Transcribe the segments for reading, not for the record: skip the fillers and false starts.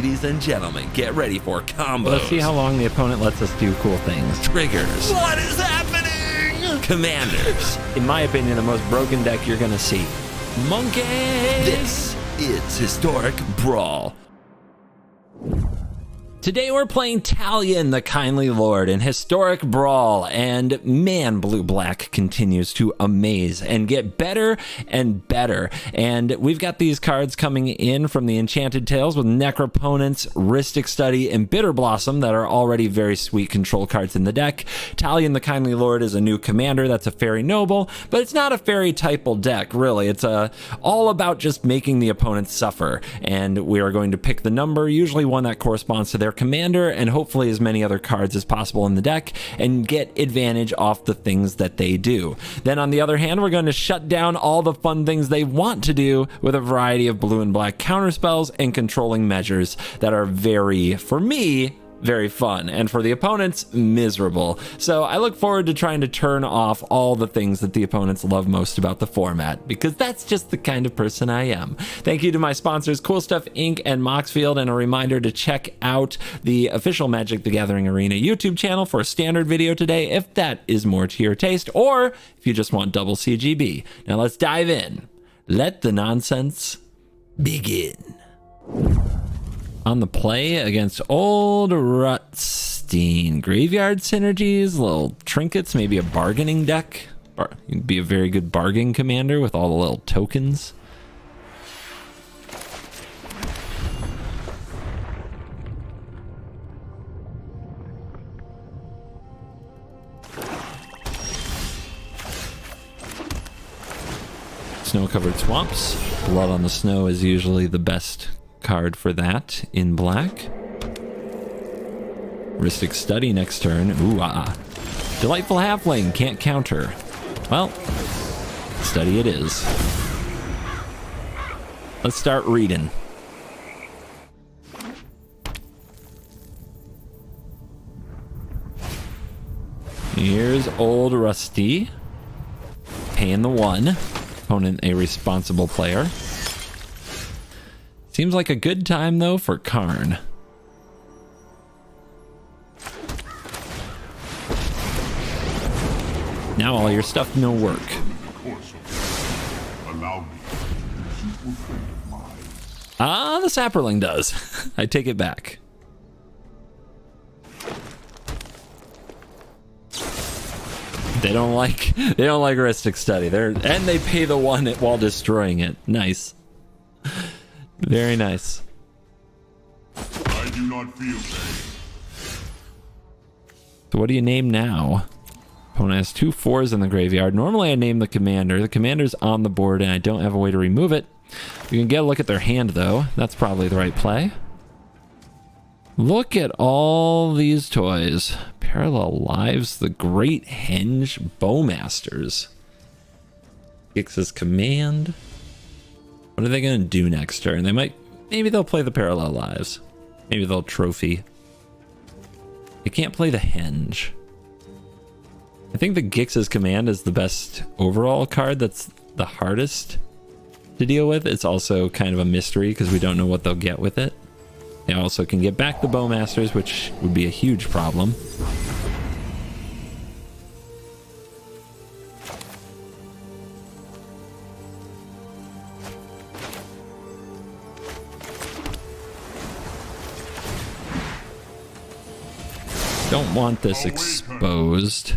Ladies and gentlemen, get ready for combos. Let's see how long the opponent lets us do cool things. Triggers. What is happening? Commanders. In my opinion, the most broken deck you're gonna see. Monkeys. This is Historic Brawl. Today we're playing Talion, the Kindly Lord, in Historic Brawl, and man, Blue-Black continues to amaze and get better and better. And we've got these cards coming in from the Enchanted Tales with Necroponents, Rhystic Study, and Bitter Blossom that are already very sweet control cards in the deck. Talion, the Kindly Lord, is a new commander that's a Fairy Noble, but it's not a Fairy typal deck, really. It's all about just making the opponents suffer, and we are going to pick the number, usually one that corresponds to their commander, and hopefully as many other cards as possible in the deck, and get advantage off the things that they do. Then on the other hand, we're going to shut down all the fun things they want to do with a variety of blue and black counterspells and controlling measures that are very, for me, very fun, and for the opponents, miserable. So I look forward to trying to turn off all the things that the opponents love most about the format, because that's just the kind of person I am. Thank you to my sponsors, Cool Stuff Inc. and Moxfield, and a reminder to check out the official Magic the Gathering Arena YouTube channel for a standard video today, if that is more to your taste, or if you just want double CGB. Now let's dive in. Let the nonsense begin. On the play against Old Rutstein. Graveyard synergies, little trinkets, maybe a bargaining deck. You'd be a very good bargain commander with all the little tokens. Snow-covered swamps. Blood on the Snow is usually the best card for that in black. Rhystic Study next turn. Ooh, Delightful Halfling, can't counter. Well, Study it is. Let's start reading. Here's Old Rusty. Paying the 1. Opponent a responsible player. Seems like a good time, though, for Karn. Now all your stuff no work. Ah, the Sapperling does. I take it back. They don't like Rhystic Study. And they pay the 1 while destroying it. Nice. Very nice. I do not feel pain. So what do you name now? Opponent has 2 4s in the graveyard. Normally I name the commander. The commander's on the board and I don't have a way to remove it. You can get a look at their hand though. That's probably the right play. Look at all these toys. Parallel Lives, the Great Henge Bowmasters. Gix's Command. What are they going to do next turn? Maybe they'll play the Parallel Lives. Maybe they'll trophy. They can't play the Henge. I think the Gix's Command is the best overall card. That's the hardest to deal with. It's also kind of a mystery because we don't know what they'll get with it. They also can get back the Bowmasters, which would be a huge problem. Don't want this exposed.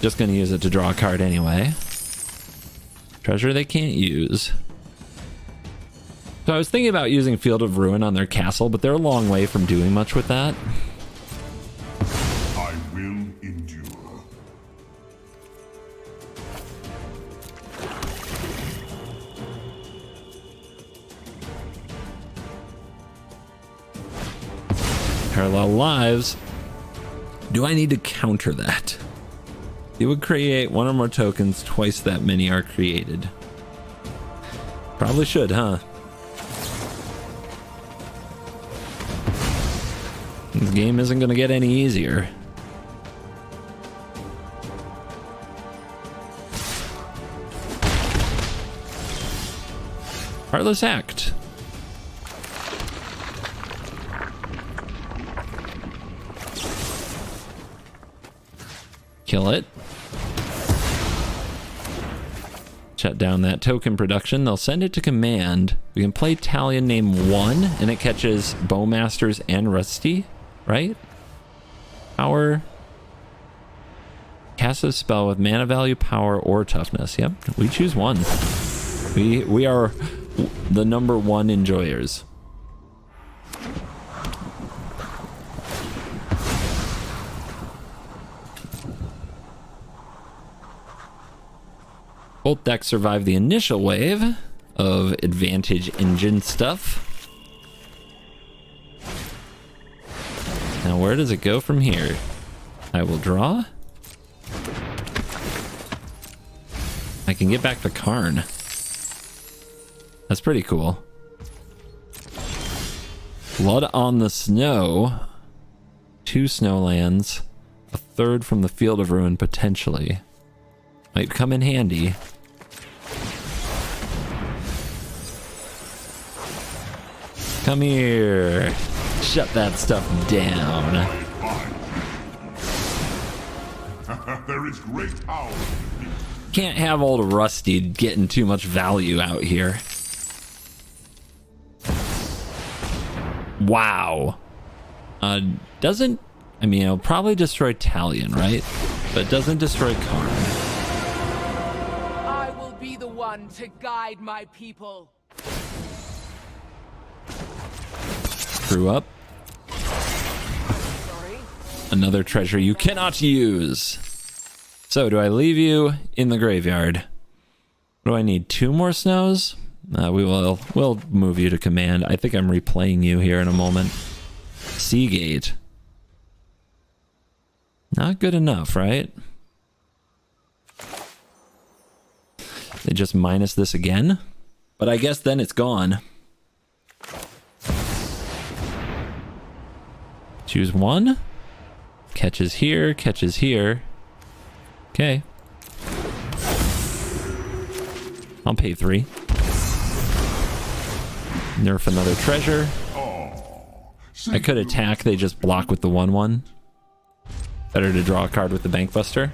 Just gonna use it to draw a card anyway. Treasure they can't use. So I was thinking about using Field of Ruin on their castle, but they're a long way from doing much with that. I will endure. Parallel Lives. Do I need to counter that? It would create 1 or more tokens, twice that many are created. Probably should, huh? This game isn't going to get any easier. Heartless Act. Kill it. Shut down that token production. They'll send it to command. We can play Talion name 1, and it catches Bowmasters and Rusty, right? Power. Cast a spell with mana value, power, or toughness. Yep, we choose 1. We are the number 1 enjoyers. Both decks survived the initial wave of advantage engine stuff. Now where does it go from here? I will draw. I can get back the Karn. That's pretty cool. Blood on the Snow. 2 snowlands. A 3rd from the Field of Ruin potentially. Might come in handy. Come here. Shut that stuff down. There is great power. Can't have old Rusty getting too much value out here. Wow. Doesn't... I mean, it'll probably destroy Talion, right? But doesn't destroy Karn. I will be the one to guide my people. Screw up. Sorry. Another treasure you cannot use. So, do I leave you in the graveyard? What do I need? 2 more snows? We'll move you to command. I think I'm replaying you here in a moment. Seagate. Not good enough, right? They just minus this again? But I guess then it's gone. Choose 1. Catches here, catches here. Okay. I'll pay 3. Nerf another treasure. I could attack, they just block with the 1/1. Better to draw a card with the Bankbuster.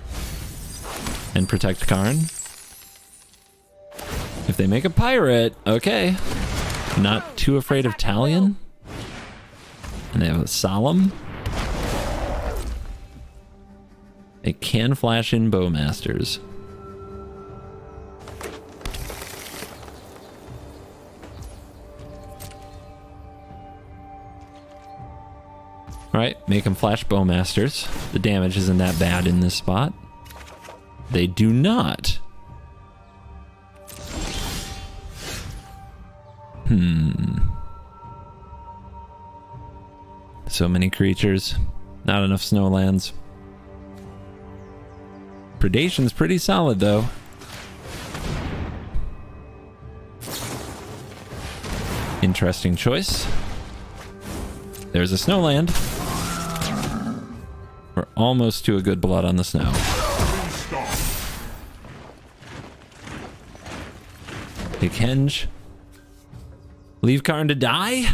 And protect Karn. If they make a pirate, okay. Not too afraid of Talion. And they have a Solemn. It can flash in Bowmasters. Alright, make them flash Bowmasters. The damage isn't that bad in this spot. They do not. So many creatures. Not enough snowlands. Predation's pretty solid, though. Interesting choice. There's a snowland. We're almost to a good blood on the snow. Big Henge. Leave Karn to die?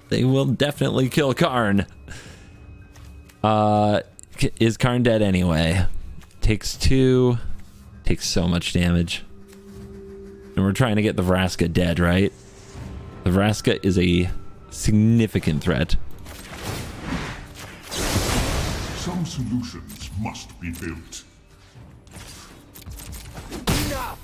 They will definitely kill Karn. Is Karn dead anyway? Takes 2. Takes so much damage. And we're trying to get the Vraska dead, right? The Vraska is a significant threat. Some solutions must be built. Enough.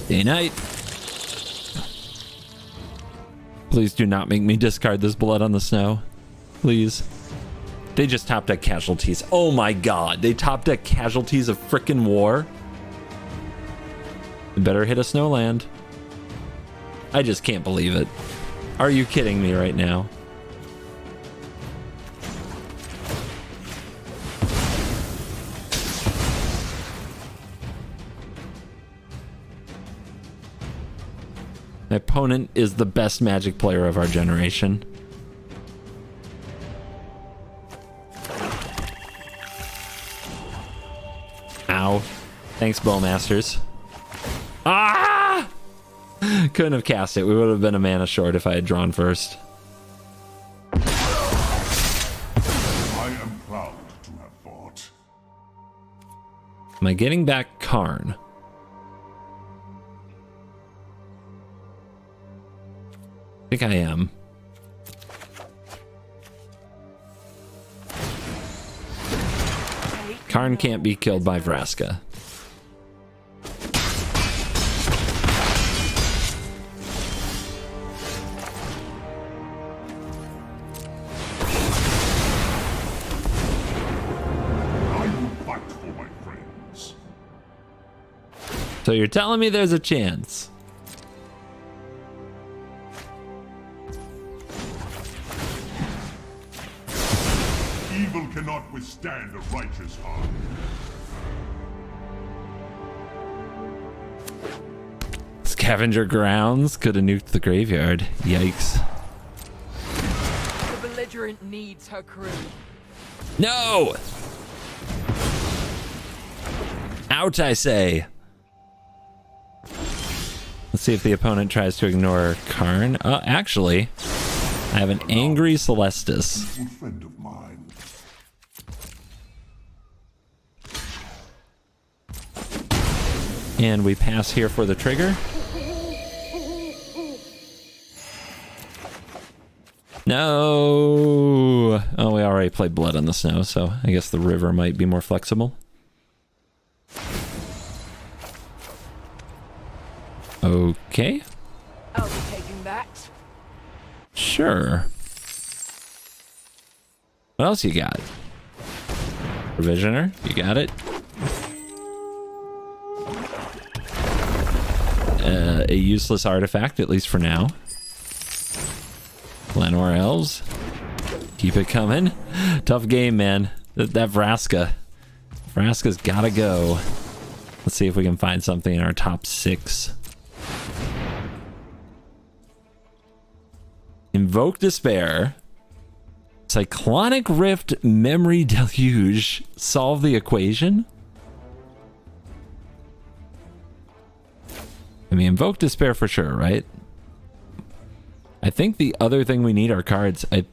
Day night. Please do not make me discard this blood on the snow. Please. They just top deck casualties. Oh my god. They top deck casualties of frickin' war. They better hit a snowland. I just can't believe it. Are you kidding me right now? My opponent is the best Magic player of our generation. Ow. Thanks, Bowmasters. Ah! Couldn't have cast it. We would have been a mana short if I had drawn first. I am proud to have fought. Am I getting back Karn? I think I am. Karn can't be killed by Vraska. I will fight for my friends. So you're telling me there's a chance? Evil cannot withstand a righteous heart. Scavenger grounds could have nuked the graveyard. Yikes. The belligerent needs her crew. No! Out, I say. Let's see if the opponent tries to ignore Karn. Actually, I have an angry Celestis. A friend of mine. And we pass here for the trigger. No! Oh, we already played Blood on the Snow, so I guess the river might be more flexible. Okay. I'll be taking that. Sure. What else you got? Provisioner, you got it. A useless artifact, at least for now. Lenore Elves. Keep it coming. Tough game, man. That Vraska. Vraska's gotta go. Let's see if we can find something in our top 6. Invoke Despair. Cyclonic Rift, Memory Deluge. Solve the equation? I mean, Invoke Despair for sure, right? I think the other thing we need are cards. I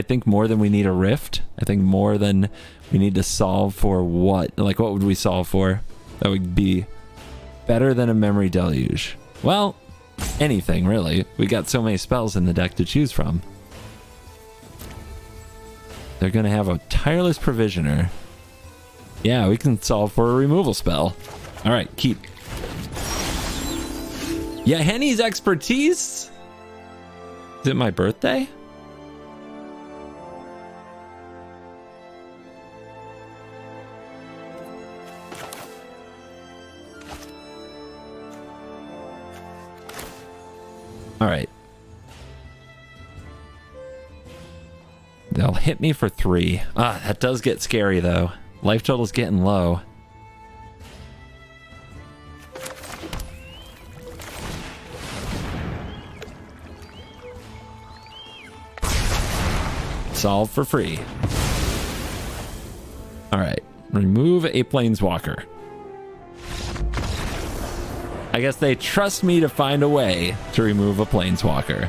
think more than we need a Rift. I think more than we need to solve for what? Like, what would we solve for? That would be better than a Memory Deluge. Well, anything, really. We got so many spells in the deck to choose from. They're going to have a Tireless Provisioner. Yeah, we can solve for a removal spell. All right, keep. Yeah, Henny's expertise? Is it my birthday? All right. They'll hit me for 3. Ah, that does get scary, though. Life total's getting low. Solve for free. All right. Remove a Planeswalker. I guess they trust me to find a way to remove a Planeswalker.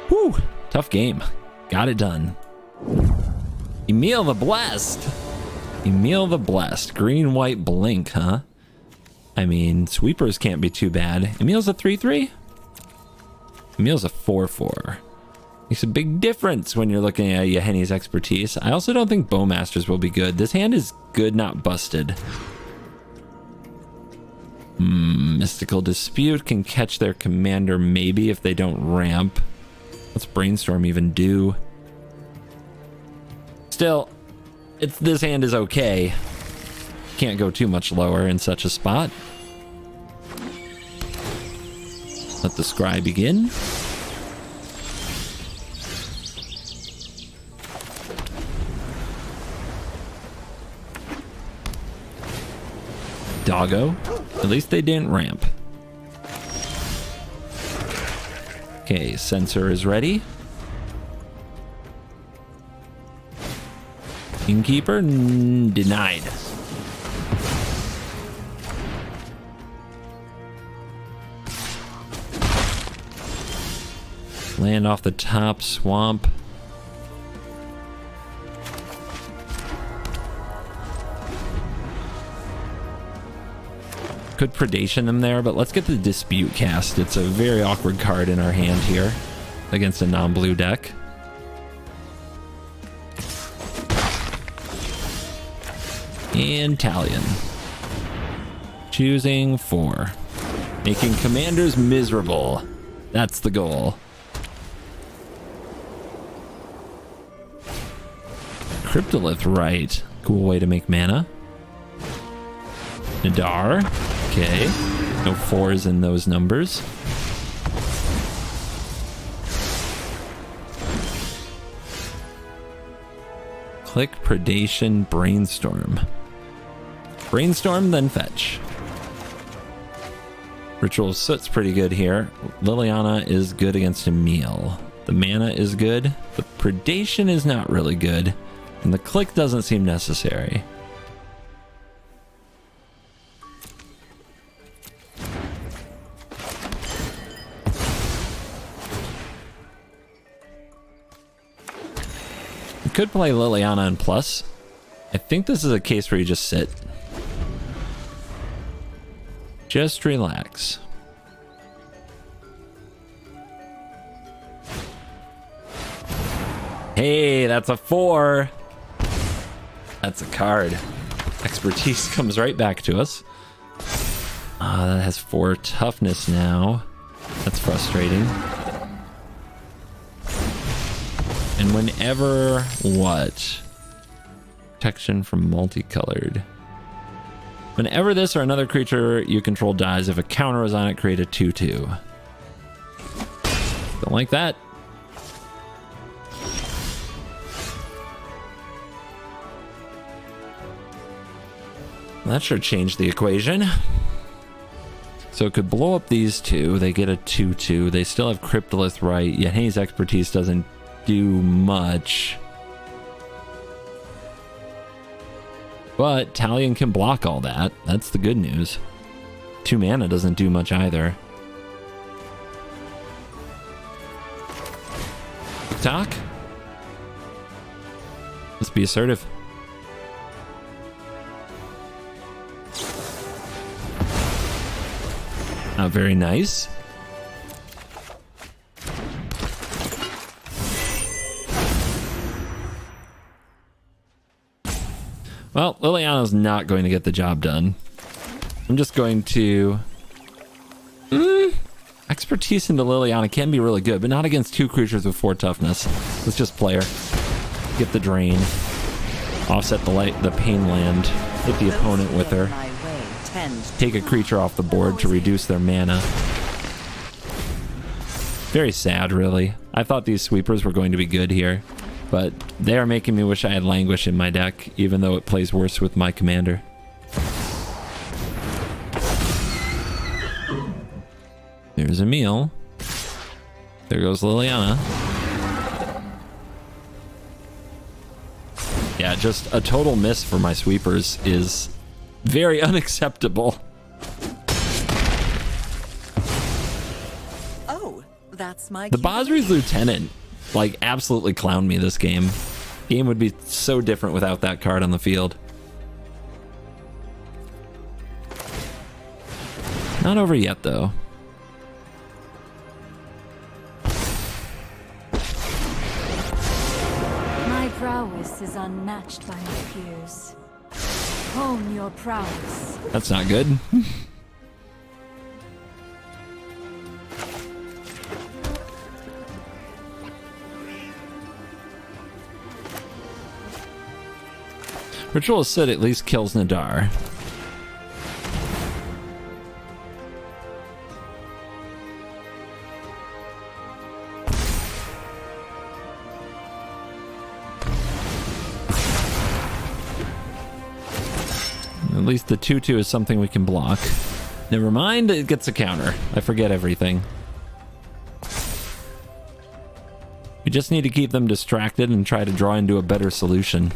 Whew. Tough game. Got it done. Emil the Blessed. Emil the Blessed. Green, white, blink, huh? I mean, sweepers can't be too bad. Emil's a 3/3? Emil's a 4/4. Makes a big difference when you're looking at Yahenni's expertise. I also don't think Bowmasters will be good. This hand is good, not busted. Mystical Dispute can catch their commander maybe if they don't ramp. What's Brainstorm even do? Still, this hand is okay. Can't go too much lower in such a spot. Let the scry begin. Doggo. At least they didn't ramp. Okay, Censor is ready. Innkeeper denied. Land off the top swamp. Could predation them there, but let's get the dispute cast. It's a very awkward card in our hand here against a non-blue deck. And Talion. Choosing 4. Making commanders miserable. That's the goal. Cryptolith, right. Cool way to make mana. Nadar. Okay. No 4s in those numbers. Click, predation, brainstorm. Brainstorm, then fetch. Ritual of Soot's pretty good here. Liliana is good against Emil. The mana is good. The predation is not really good. And the click doesn't seem necessary. We could play Liliana in plus. I think this is a case where you just sit. Just relax. Hey, that's a 4. That's a card. Expertise comes right back to us. That has 4 toughness now. That's frustrating. And whenever what? Protection from multicolored. Whenever this or another creature you control dies, if a counter is on it, create a 2/2. Don't like that. That sure changed the equation. So it could blow up these two. They get a 2/2. They still have Cryptolith, right? Yahenni's expertise doesn't do much. But Talion can block all that. That's the good news. 2 mana doesn't do much either. TikTok? Let's be assertive. Not very nice. Well, Liliana's not going to get the job done. I'm just going to... Expertise into Liliana can be really good, but not against 2 creatures with 4 toughness. Let's just play her. Get the drain. Offset the pain land. Hit the opponent with her. Take a creature off the board to reduce their mana. Very sad, really. I thought these sweepers were going to be good here, but they are making me wish I had Languish in my deck, even though it plays worse with my commander. There's Emil. There goes Liliana. Yeah, just a total miss for my sweepers is very unacceptable. Oh, that's my... The Basri's Lieutenant, like, absolutely clowned me this game. Game would be so different without that card on the field. Not over yet, though. My prowess is unmatched by my peers. Hone your prowess. That's not good. Ritual of Soot at least kills Nadar. At least the 2/2 is something we can block. Never mind, it gets a counter. I forget everything. We just need to keep them distracted and try to draw into a better solution.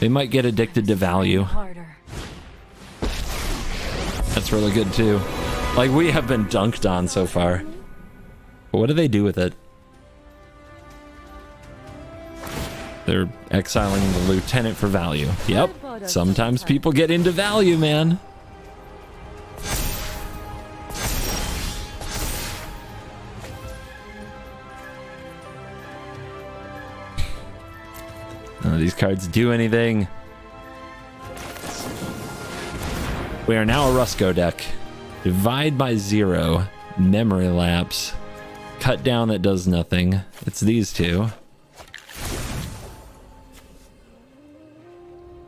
They might get addicted to value. Harder. That's really good too. Like, we have been dunked on so far. But what do they do with it? They're exiling the lieutenant for value. Yep. Sometimes people get into value, man. None of these cards do anything. We are now a Rusco deck. Divide by 0. Memory lapse. Cut down that does nothing. It's these two.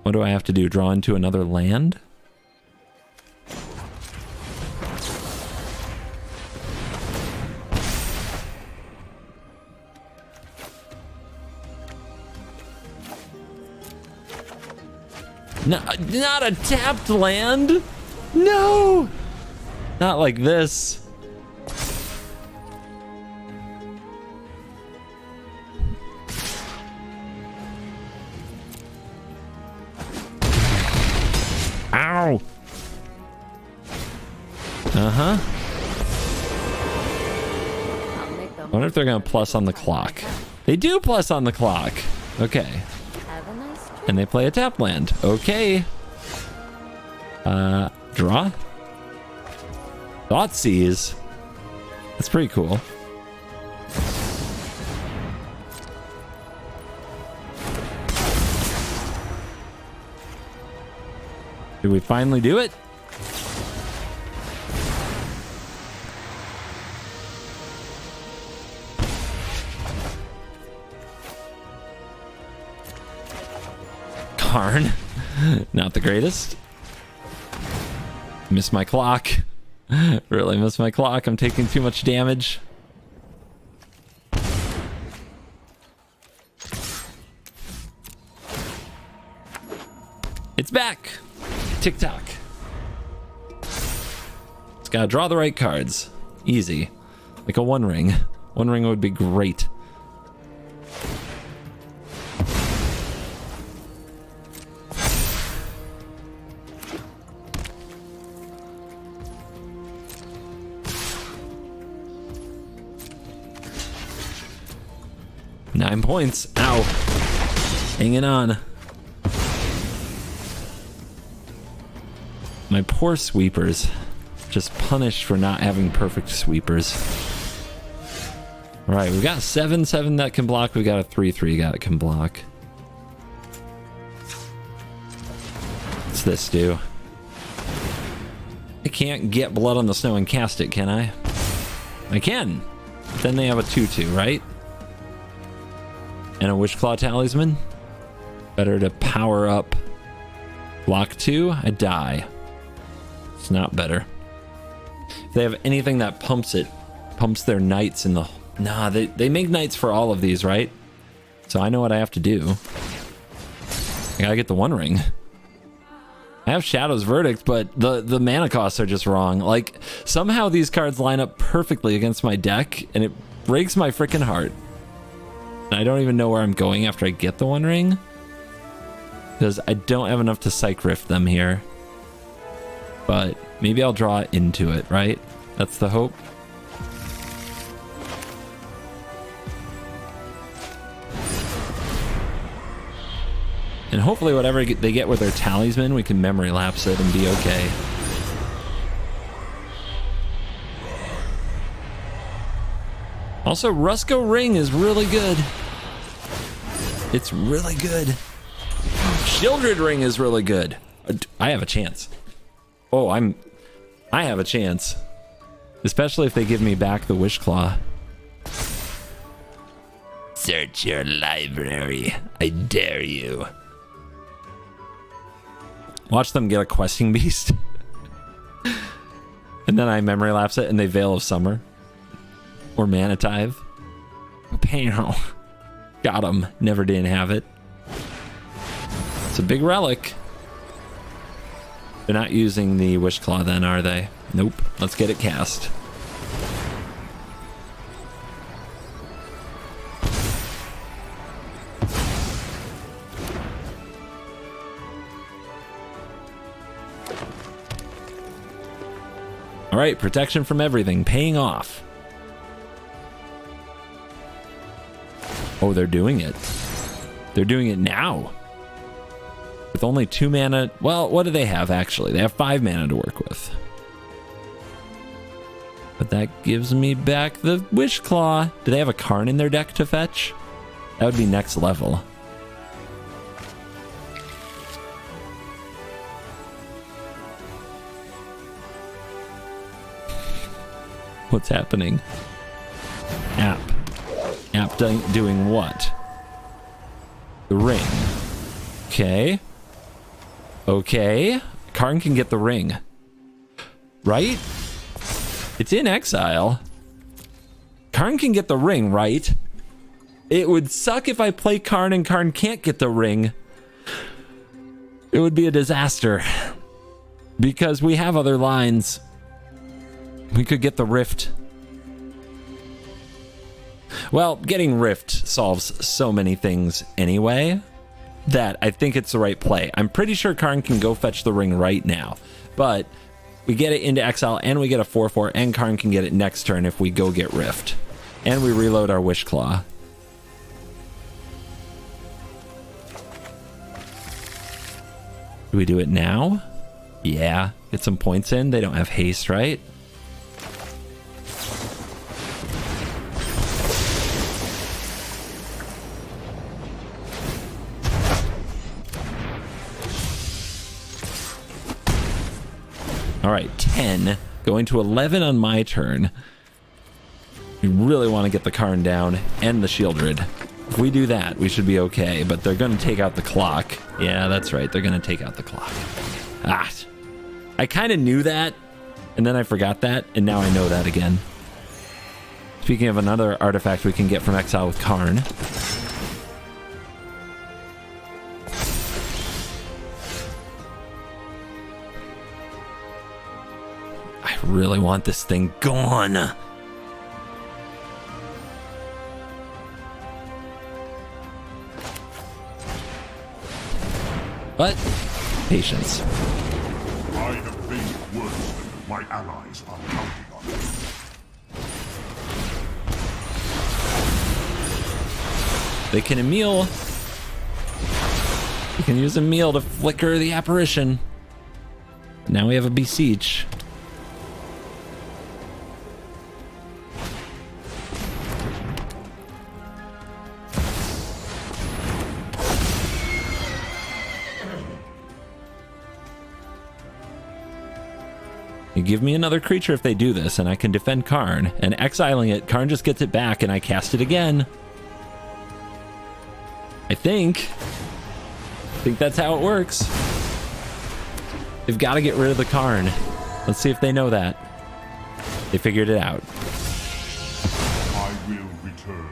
What do I have to do? Draw into another land? No, not a tapped land? No! Not like this. Ow! Uh-huh. I wonder if they're gonna plus on the clock. They do plus on the clock. Okay. Have a nice trip. And they play a tap land. Okay. Draw? Thoughtseize. That's pretty cool. Did we finally do it? Karn. Not the greatest. Miss my clock. Really miss my clock. I'm taking too much damage. It's back. TikTok. Just gotta draw the right cards. Easy. Like a one ring. One ring would be great. Nine points. Ow. Hanging on. My poor sweepers. Just punished for not having perfect sweepers. Alright, we've got 7/7 that can block. We got a 3/3 that can block. What's this do? I can't get blood on the snow and cast it, can I? I can. Then they have a 2/2, right? And a Wishclaw Talisman. Better to power up. Block 2, I die. It's not better. If they have anything that pumps it, pumps their knights in the... Nah, they make knights for all of these, right? So I know what I have to do. I gotta get the one ring. I have Shadow's Verdict, but the mana costs are just wrong. Like, somehow these cards line up perfectly against my deck, and it breaks my freaking heart. I don't even know where I'm going after I get the one ring, because I don't have enough to Psych Rift them here. But maybe I'll draw into it, right? That's the hope. And hopefully whatever they get with their talisman, we can memory lapse it and be okay. Also, Rusco Ring is really good. It's really good. Shieldred Ring is really good. I have a chance. Oh, I have a chance. Especially if they give me back the Wishclaw. Search your library. I dare you. Watch them get a Questing Beast. And then I memory lapse it and they Veil of Summer. Or Manitive. Panel. Got him. Never didn't have it. It's a big relic. They're not using the Wishclaw then, are they? Nope. Let's get it cast. All right, protection from everything, paying off. Oh, they're doing it. They're doing it now. With only 2 mana. Well, what do they have, actually? They have 5 mana to work with. But that gives me back the Wish Claw. Do they have a Karn in their deck to fetch? That would be next level. What's happening? App doing what? The ring. Okay. Karn can get the ring. Right? It's in exile. Karn can get the ring, right? It would suck if I play Karn and Karn can't get the ring. It would be a disaster. Because we have other lines. We could get the Rift. Well, getting Rift solves so many things anyway that I think it's the right play. I'm pretty sure Karn can go fetch the ring right now, but we get it into exile and we get a 4/4, and Karn can get it next turn if we go get Rift. And we reload our Wish Claw. Do we do it now? Yeah, get some points in. They don't have haste, right? All right, 10. Going to 11 on my turn. We really want to get the Karn down and the Shieldred. If we do that, we should be okay, but they're going to take out the clock. Yeah, that's right. They're going to take out the clock. Ah, I kind of knew that, and then I forgot that, and now I know that again. Speaking of another artifact we can get from exile with Karn. I really want this thing gone. But patience. I have faced worse than my allies are counting on me. They can Emil. You can use Emil to flicker the apparition. Now we have a Beseech. You give me another creature if they do this, and I can defend Karn. And exiling it, Karn just gets it back, and I cast it again. I think that's how it works. They've got to get rid of the Karn. Let's see if they know that. They figured it out. I will return.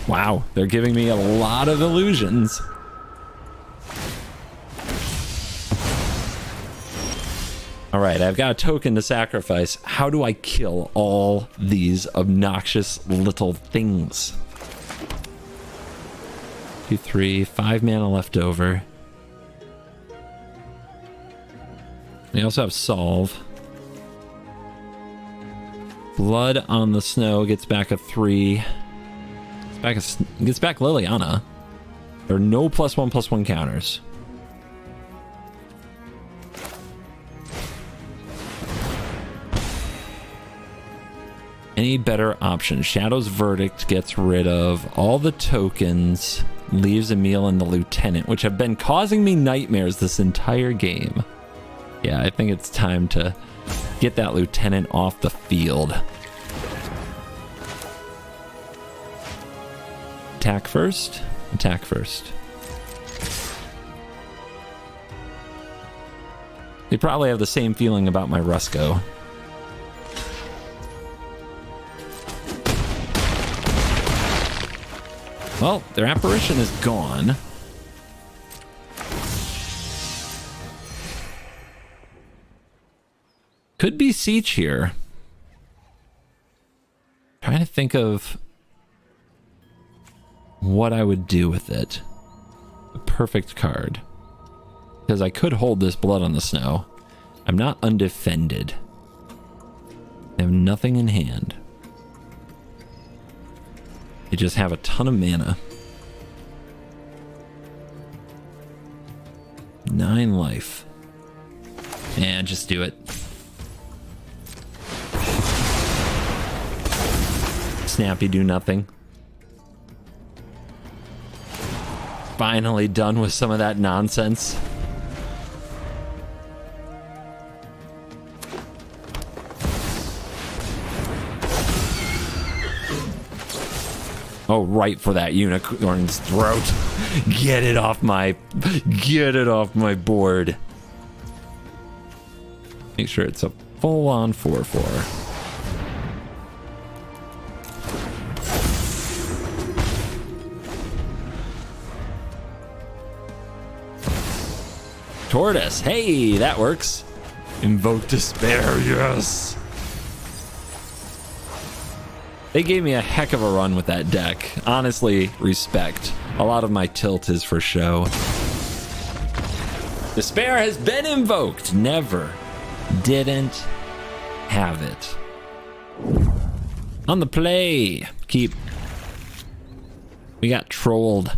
Wow, they're giving me a lot of illusions. All right, I've got a token to sacrifice. How do I kill all these obnoxious little things? 2, 3, 5 mana left over. We also have Solve. Blood on the Snow gets back a 3. Gets back Liliana. There are no +1/+1 counters. Any better option? Shadow's Verdict gets rid of all the tokens, leaves Emil and the Lieutenant, which have been causing me nightmares this entire game. Yeah, I think it's time to get that Lieutenant off the field. Attack first. Attack first. They probably have the same feeling about my Rusko. Well, their apparition is gone. Could be Siege here. Trying to think of what I would do with it. A perfect card. Because I could hold this Blood on the Snow. I'm not undefended. I have nothing in hand. I just have a ton of mana. 9 life. And just do it. Snappy, do nothing. Finally done with some of that nonsense. Oh, right for that unicorn's throat. Get it off my board. Make sure it's a full-on 4/4. Tortoise. Hey, that works. Invoke Despair, yes. They gave me a heck of a run with that deck. Honestly, respect. A lot of my tilt is for show. Despair has been invoked. Never. Didn't have it. On the play. Keep. We got trolled.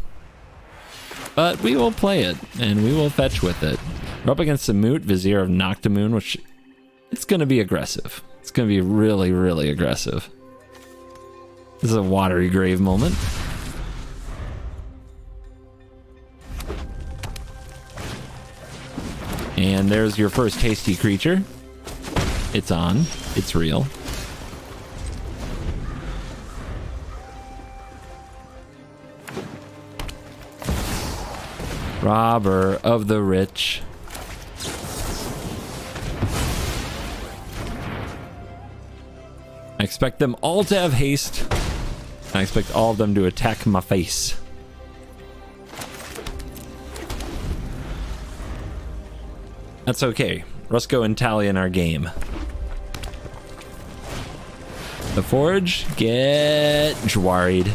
But we will play it, and we will fetch with it. We're up against the Moot, Vizier of Noctamoon, which it's going to be aggressive. It's going to be really, really aggressive. This is a Watery Grave moment. And there's your first tasty creature. It's on. It's real. Robber of the rich. I expect them all to have haste. I expect all of them to attack my face. That's okay. Rusko and Talion are game. The Forge, get Jwaried.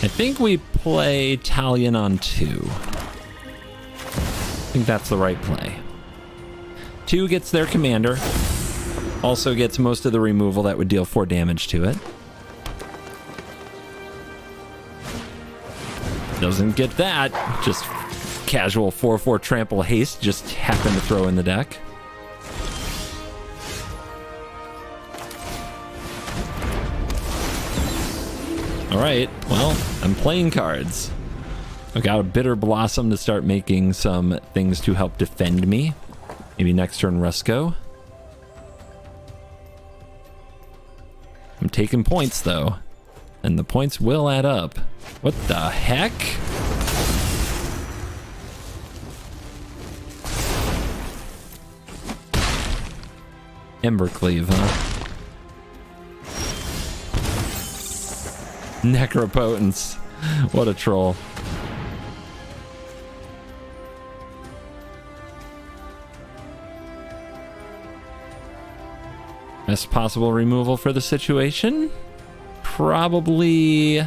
I think we play Talion on 2. I think that's the right play. 2 gets their commander. Also gets most of the removal that would deal 4 damage to it. Doesn't get that. Just casual 4/4 trample haste. Just happen to throw in the deck. Alright, well, I'm playing cards. I've got a Bitter Blossom to start making some things to help defend me. Maybe next turn Rusko. I'm taking points though, and the points will add up. What the heck? Embercleave, huh? Necropotence. What a troll. Best possible removal for the situation? Probably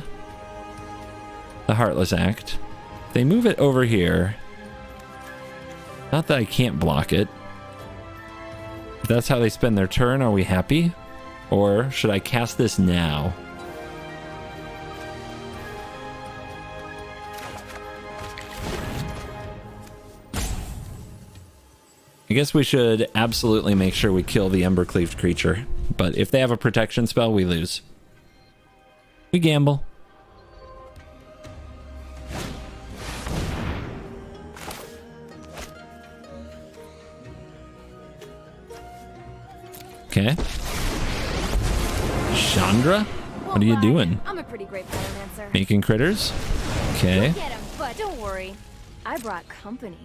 the Heartless Act. If they move it over here, not that I can't block it. If that's how they spend their turn, are we happy? Or should I cast this now? I guess we should absolutely make sure we kill the Embercleaved creature, but if they have a protection spell, we lose. We gamble. Okay. Chandra? What are you doing? I'm a pretty great pyromancer. Making critters? Okay. You'll get him, but don't worry. I brought company.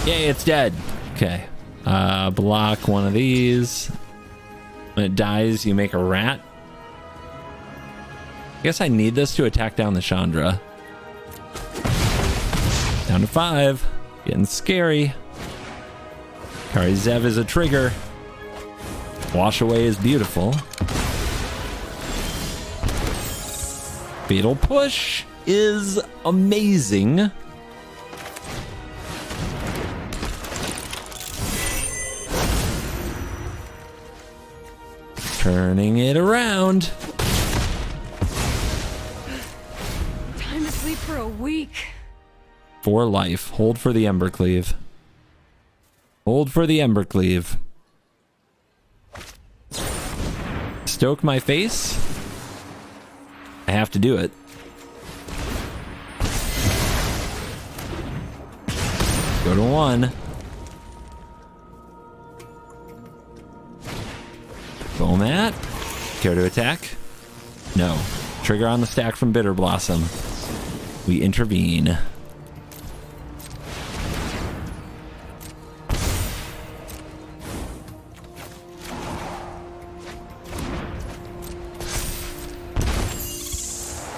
Yay, it's dead. Okay. Block one of these. When it dies, you make a rat. I guess I need this to attack down the Chandra. Down to 5. Getting scary. Karizev is a trigger. Wash away is beautiful. Fatal push is amazing. Turning it around. Time to sleep for a week. For life. Hold for the Embercleave. Hold for the Embercleave. Stoke my face. I have to do it. Go to 1. Bomat. Care to attack? No. Trigger on the stack from Bitter Blossom. We intervene.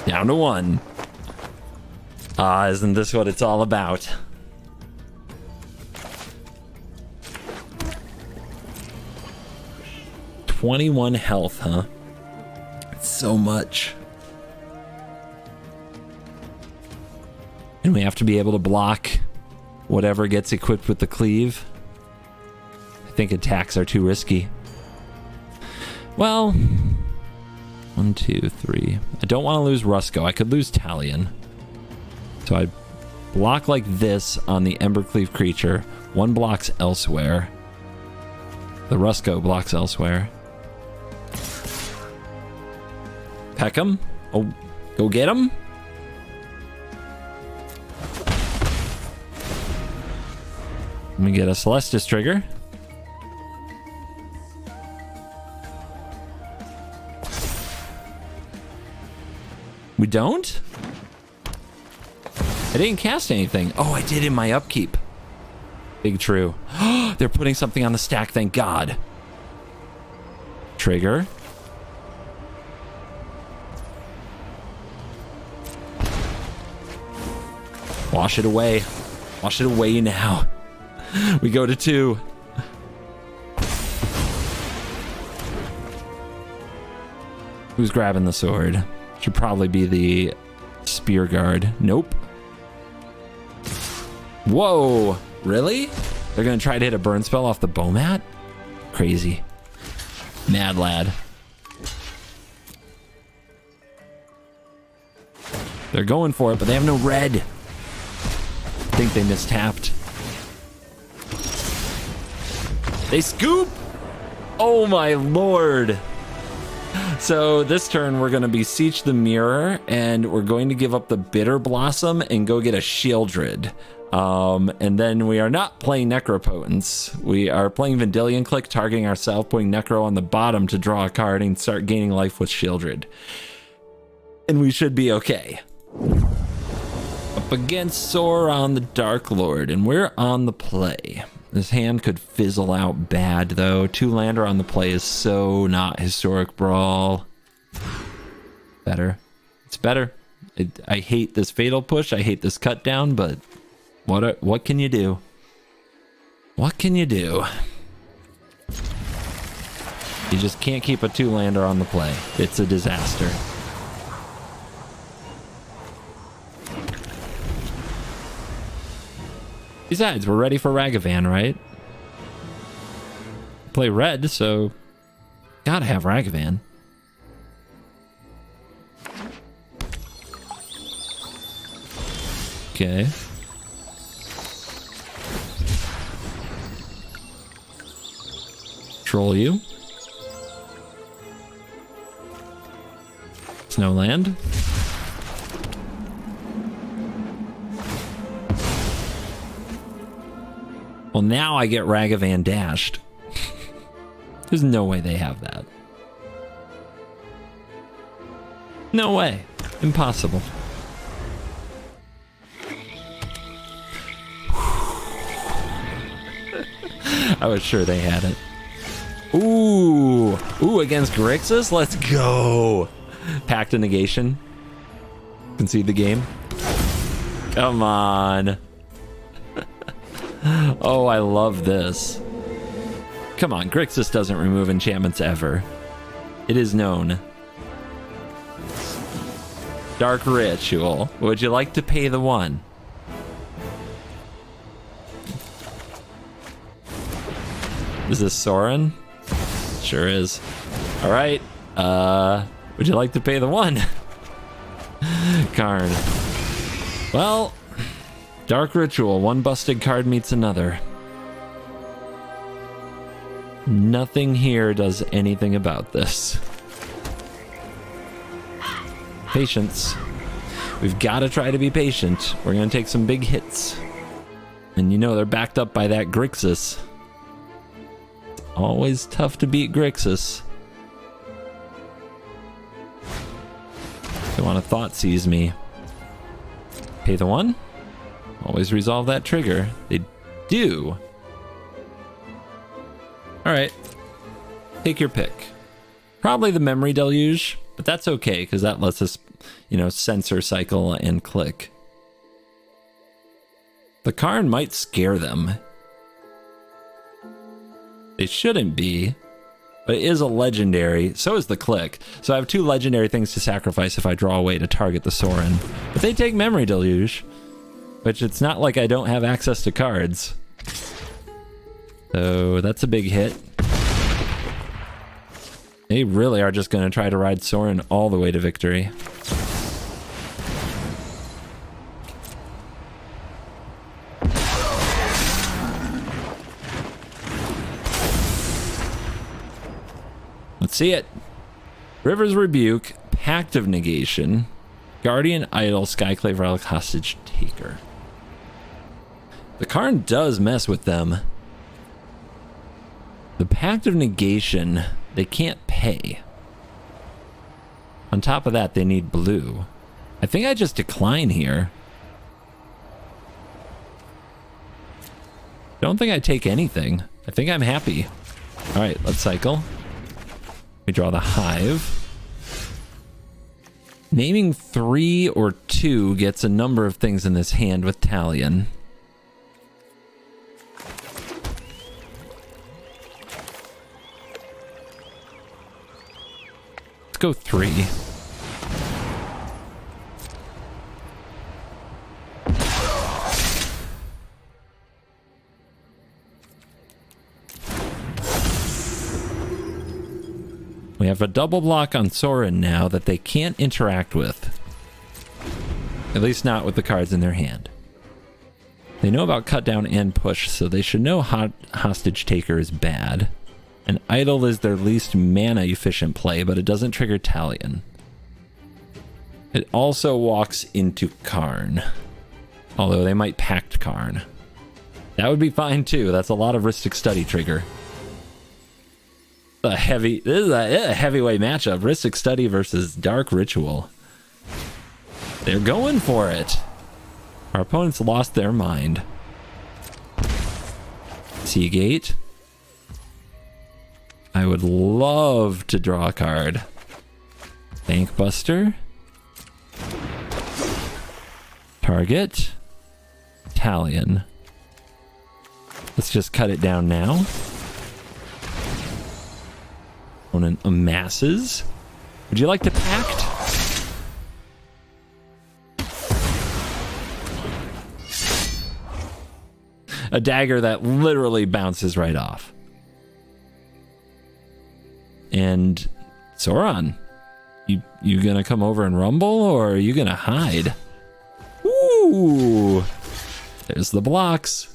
Down to 1. Isn't this what it's all about? $21 health, huh? It's so much. And we have to be able to block whatever gets equipped with the cleave. I think attacks are too risky. Well, 1, 2, 3. I don't want to lose Rusko. I could lose Talion. So I block like this on the Embercleave creature. 1 blocks elsewhere. The Rusko blocks elsewhere. Peck him. Oh, go get him. Let me get a Celestis trigger. We don't? I didn't cast anything. Oh, I did in my upkeep. Big true. They're putting something on the stack, thank God. Trigger. Wash it away. Wash it away now. We go to 2. Who's grabbing the sword? Should probably be the spear guard. Nope. Whoa. Really? They're going to try to hit a burn spell off the Bomat? Crazy. Mad lad. They're going for it, but they have no red. I think they mistapped. They scoop! Oh my lord. So this turn we're going to beseech the mirror and we're going to give up the Bitter Blossom and go get a Shieldred. And then we are not playing Necropotence. We are playing Vendilion Click, targeting ourselves, putting Necro on the bottom to draw a card and start gaining life with Shieldred. And we should be okay. Up against Sauron the Dark Lord, and we're on the play. This hand could fizzle out bad, though. 2-lander on the play is so not Historic Brawl. Better. It's better. I hate this Fatal Push. I hate this cut down, but what can you do? What can you do? You just can't keep a 2-lander on the play. It's a disaster. Besides, we're ready for Ragavan, right? Play red, so gotta have Ragavan. Okay. Troll you. Snowland. Well, now I get Ragavan dashed. There's no way they have that. No way. Impossible. I was sure they had it. Ooh. Ooh, against Grixis? Let's go. Pact of Negation. Concede the game. Come on. Oh, I love this. Come on, Grixis doesn't remove enchantments ever. It is known. Dark Ritual. Would you like to pay the 1? Is this Soren? Sure is. All right. Would you like to pay the 1? Karn. Well, Dark Ritual. One busted card meets another. Nothing here does anything about this. Patience. We've got to try to be patient. We're going to take some big hits. And you know they're backed up by that Grixis. It's always tough to beat Grixis. They want to thought seize me. Pay the 1? Always resolve that trigger. They do. Alright. Take your pick. Probably the Memory Deluge, but that's okay, because that lets us, you know, sensor cycle and click. The Karn might scare them. They shouldn't be, but it is a legendary. So is the click. So I have 2 legendary things to sacrifice if I draw away to target the Soren. But they take Memory Deluge, which it's not like I don't have access to cards. So that's a big hit. They really are just going to try to ride Soren all the way to victory. Let's see it. River's Rebuke, Pact of Negation, Guardian Idol, Skyclave Relic, Hostage Taker. The Karn does mess with them. The Pact of Negation, they can't pay. On top of that, they need blue. I think I just decline here. Don't think I take anything. I think I'm happy. All right, let's cycle. We draw the Hive. Naming 3 or 2 gets a number of things in this hand with Talion. Let's go 3. We have a double block on Soren now that they can't interact with. At least not with the cards in their hand. They know about cut down and push, so they should know Hostage Taker is bad. And Idol is their least mana efficient play, but it doesn't trigger Talion. It also walks into Karn. Although they might Pact Karn. That would be fine too. That's a lot of Rhystic Study trigger. This is a heavyweight matchup. Rhystic Study versus Dark Ritual. They're going for it. Our opponents lost their mind. Seagate. I would love to draw a card. Bankbuster. Target. Talion. Let's just cut it down now. Opponent amasses. Would you like to pact? A dagger that literally bounces right off. And Sauron, you gonna come over and rumble, or are you gonna hide? Ooh, there's the blocks.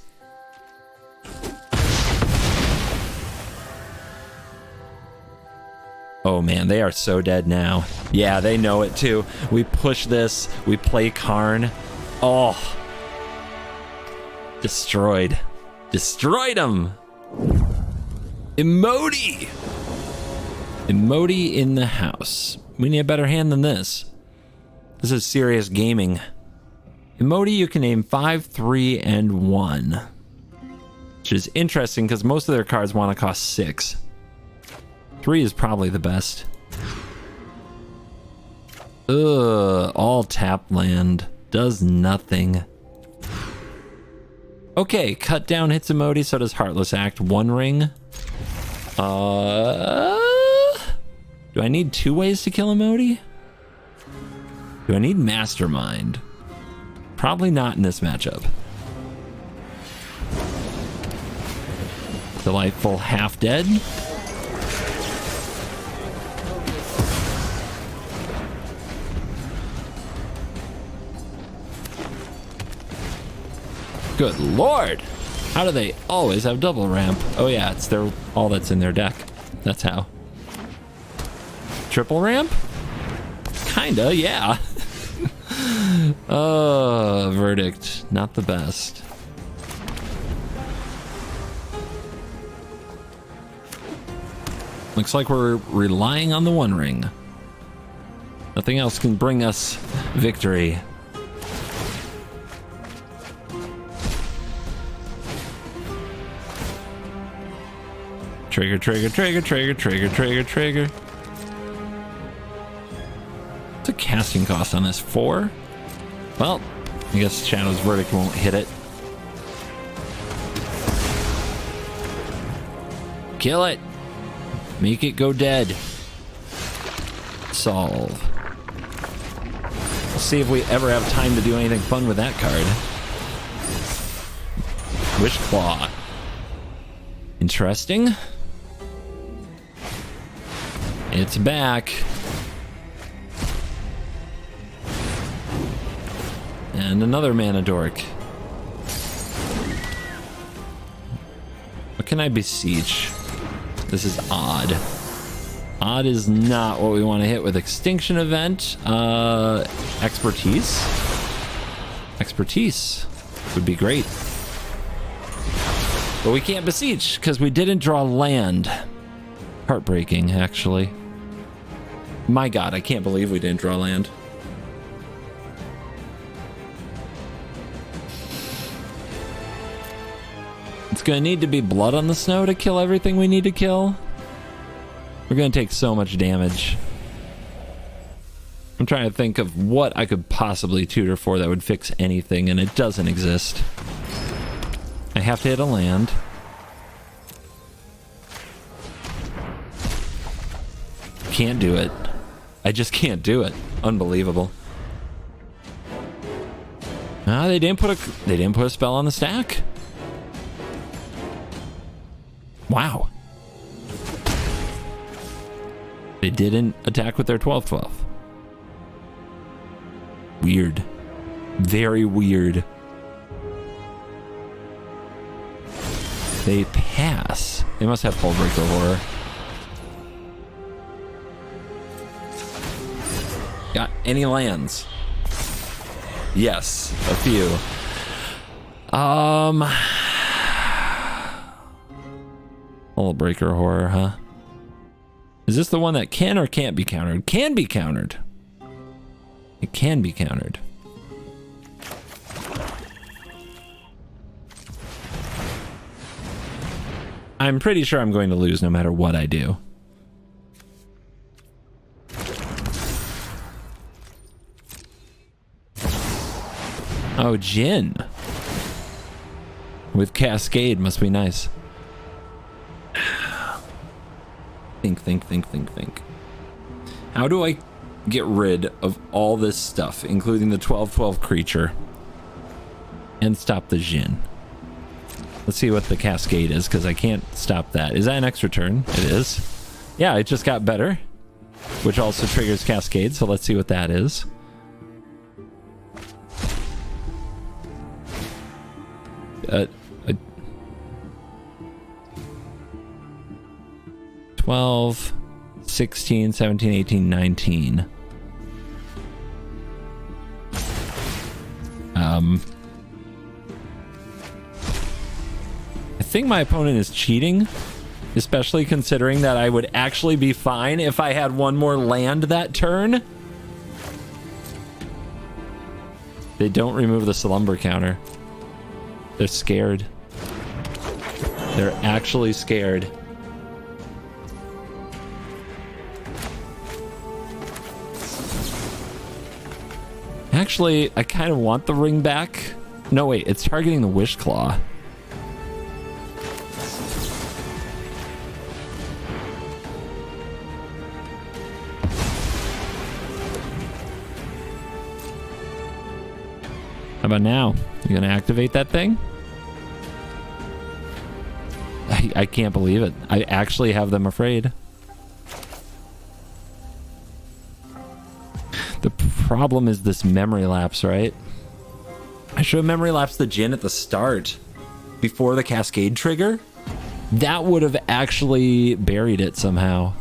Oh man, they are so dead now. Yeah, they know it too. We push this, we play Karn. Oh. Destroyed. Destroyed him. Emoti. Emoti in the house. We need a better hand than this. This is serious gaming. Emoti, you can name 5, 3, and 1. Which is interesting because most of their cards want to cost 6. 3 is probably the best. Ugh, all tap land. Does nothing. Okay, cut down hits Emoti, so does Heartless Act. 1 ring. Do I need 2 ways to kill a Modi? Do I need Mastermind? Probably not in this matchup. Delightful half dead. Good lord! How do they always have double ramp? Oh yeah, it's all that's in their deck. That's how. Triple ramp? Kinda, yeah. Verdict. Not the best. Looks like we're relying on the One Ring. Nothing else can bring us victory. Trigger, trigger, trigger, trigger, trigger, trigger, trigger. What's the casting cost on this? 4? Well, I guess Shadow's Verdict won't hit it. Kill it. Make it go dead. Solve. Let's see if we ever have time to do anything fun with that card. Wish Claw. Interesting. It's back. And another mana dork. What can I beseech? This is odd. Odd is not what we want to hit with Extinction Event. Expertise. Expertise would be great. But we can't beseech because we didn't draw land. Heartbreaking, actually. My god, I can't believe we didn't draw land. It's gonna need to be blood on the snow to kill everything we need to kill. We're gonna take so much damage. I'm trying to think of what I could possibly tutor for that would fix anything, and it doesn't exist. I have to hit a land. Can't do it. I just can't do it. Unbelievable. Ah, they didn't put a spell on the stack. Wow. They didn't attack with their 12/12. Weird. Very weird. They pass. They must have Hullbreaker Horror. Got any lands? Yes, a few. Hullbreaker Horror, huh? Is this the one that can or can't be countered? Can be countered. It can be countered. I'm pretty sure I'm going to lose no matter what I do. Oh, Jin. With Cascade must be nice. Think. How do I get rid of all this stuff, including the 12/12 creature, and stop the Jin? Let's see what the Cascade is, because I can't stop that. Is that an extra turn? It is. Yeah, it just got better, which also triggers Cascade, so let's see what that is. Uh, 12, 16, 17, 18, 19. I think my opponent is cheating, especially considering that I would actually be fine if I had one more land that turn. They don't remove the slumber counter. They're scared. They're actually scared. Actually, I kind of want the ring back. No, wait, it's targeting the Wish Claw. How about now? You gonna activate that thing? I can't believe it. I actually have them afraid. The problem is this memory lapse, right? I should have memory lapsed the Jin at the start before the cascade trigger. That would have actually buried it somehow.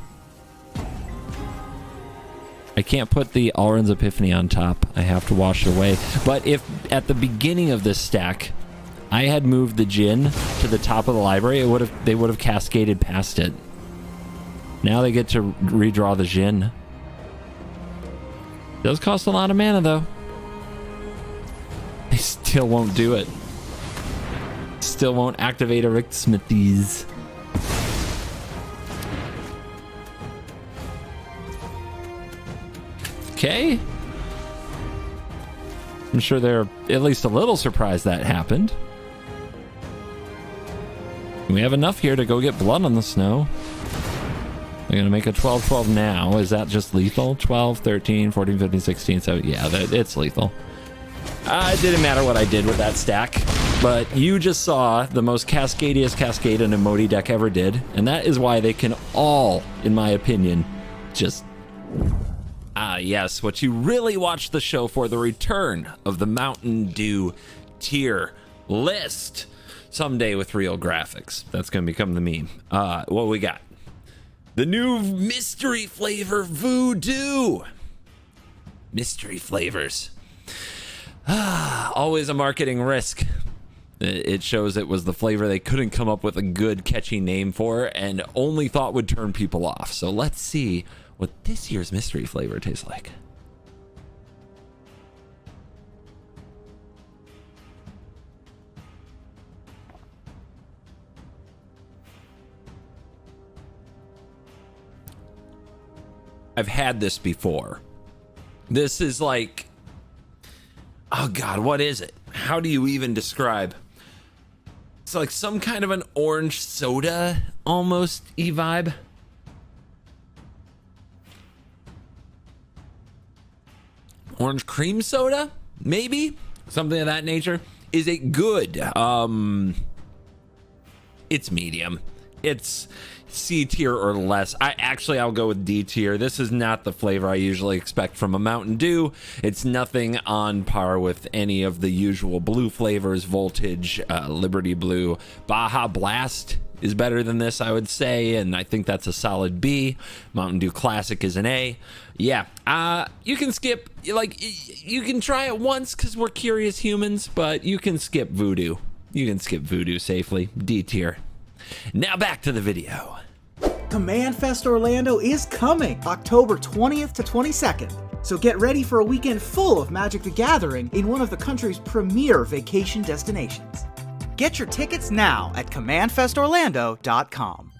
I can't put the Alrund's Epiphany on top. I have to wash it away. But if at the beginning of this stack I had moved the Jin to the top of the library, they would have cascaded past it. Now they get to redraw the Jin. Does cost a lot of mana though. They still won't do it. Still won't activate Arithmethes. Okay. I'm sure they're at least a little surprised that happened. We have enough here to go get blood on the snow. They're going to make a 12-12 now. Is that just lethal? 12, 13, 14, 15, 16, so yeah, it's lethal. It didn't matter what I did with that stack, but you just saw the most cascadiest cascade an emote deck ever did, and that is why they can all, in my opinion, just... yes, what you really watched the show for, the return of the Mountain Dew tier list. Someday with real graphics. That's going to become the meme. What we got? The new mystery flavor Voodoo. Mystery flavors. Always a marketing risk. It shows it was the flavor they couldn't come up with a good catchy name for and only thought would turn people off. So let's see what this year's mystery flavor tastes like. I've had this before. This is like, oh God, what is it? How do you even describe? It's like some kind of an orange soda, almost vibe. Orange cream soda, maybe something of that nature. Is it good? It's medium. It's C tier or less. I'll go with D tier. This is not the flavor I usually expect from a Mountain Dew. It's nothing on par with any of the usual blue flavors. Voltage, Liberty Blue, Baja Blast is better than this, I would say, and I think that's a solid B. Mountain Dew Classic is an A. Yeah, you can skip, like, you can try it once because we're curious humans, but you can skip Voodoo. You can skip Voodoo safely. D tier. Now back to the video. Command Fest Orlando is coming October 20th to 22nd. So get ready for a weekend full of Magic the Gathering in one of the country's premier vacation destinations. Get your tickets now at CommandFestOrlando.com.